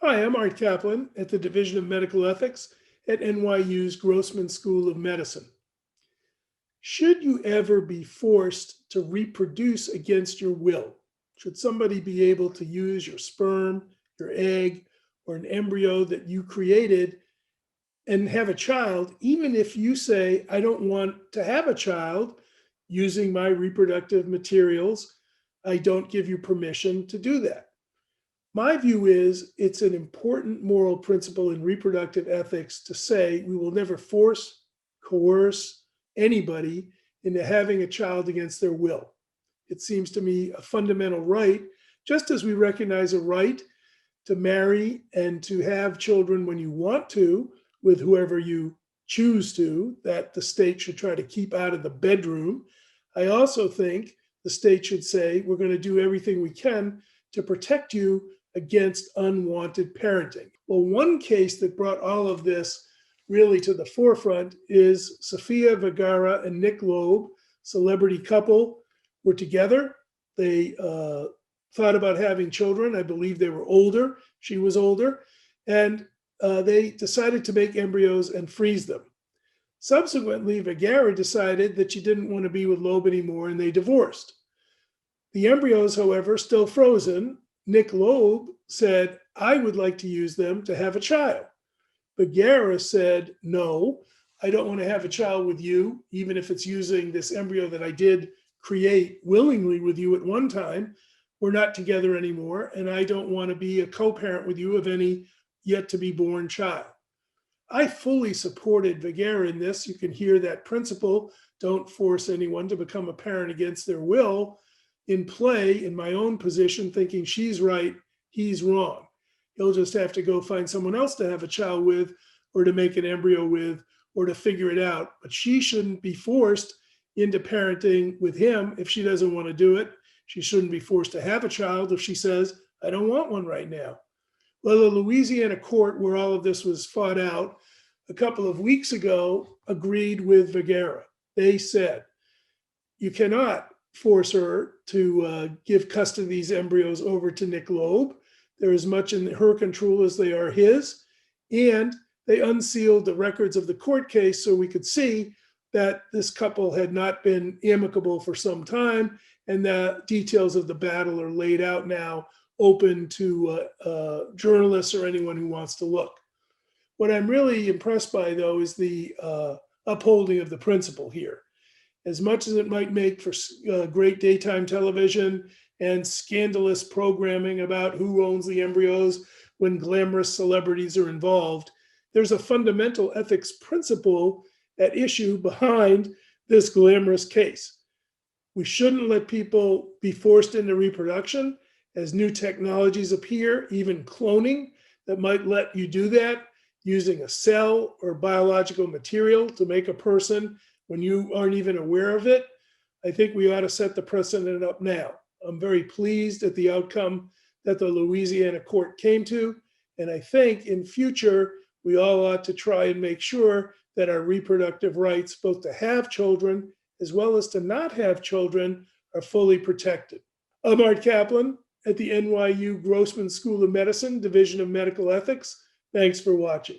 Hi, I'm Art Kaplan at the Division of Medical Ethics at NYU's Grossman School of Medicine. Should you ever be forced to reproduce against your will? Should somebody be able to use your sperm, your egg, or an embryo that you created and have a child, even if you say, I don't want to have a child using my reproductive materials? I don't give you permission to do that. My view is it's an important moral principle in reproductive ethics to say we will never force, coerce anybody into having a child against their will. It seems to me a fundamental right, just as we recognize a right to marry and to have children when you want to with whoever you choose to, that the state should try to keep out of the bedroom. I also think the state should say, we're going to do everything we can to protect you against unwanted parenting. Well, one case that brought all of this really to the forefront is Sofia Vergara and Nick Loeb, celebrity couple, were together. They thought about having children. I believe they were older. She was older. And they decided to make embryos and freeze them. Subsequently, Vergara decided that she didn't want to be with Loeb anymore, and they divorced. The embryos, however, still frozen. Nick Loeb said, I would like to use them to have a child. Vergara said, no, I don't want to have a child with you, even if it's using this embryo that I did create willingly with you at one time. We're not together anymore, and I don't want to be a co-parent with you of any yet to be born child. I fully supported Vergara in this. You can hear that principle, don't force anyone to become a parent against their will, in play in my own position, thinking she's right, he's wrong. He'll just have to go find someone else to have a child with, or to make an embryo with, or to figure it out. But she shouldn't be forced into parenting with him if she doesn't want to do it. She shouldn't be forced to have a child if she says, I don't want one right now. Well, the Louisiana court, where all of this was fought out a couple of weeks ago, agreed with Vergara. They said, you cannot force her to give custody of these embryos over to Nick Loeb. They're as much in her control as they are his. And they unsealed the records of the court case so we could see that this couple had not been amicable for some time, and the details of the battle are laid out now, open to journalists or anyone who wants to look. What I'm really impressed by, though, is the upholding of the principle here. As much as it might make for great daytime television and scandalous programming about who owns the embryos when glamorous celebrities are involved, there's a fundamental ethics principle at issue behind this glamorous case. We shouldn't let people be forced into reproduction as new technologies appear, even cloning, that might let you do that using a cell or biological material to make a person when you aren't even aware of it. I think we ought to set the precedent up now. I'm very pleased at the outcome that the Louisiana court came to. And I think in future, we all ought to try and make sure that our reproductive rights, both to have children as well as to not have children, are fully protected. I'm Art Kaplan at the NYU Grossman School of Medicine, Division of Medical Ethics. Thanks for watching.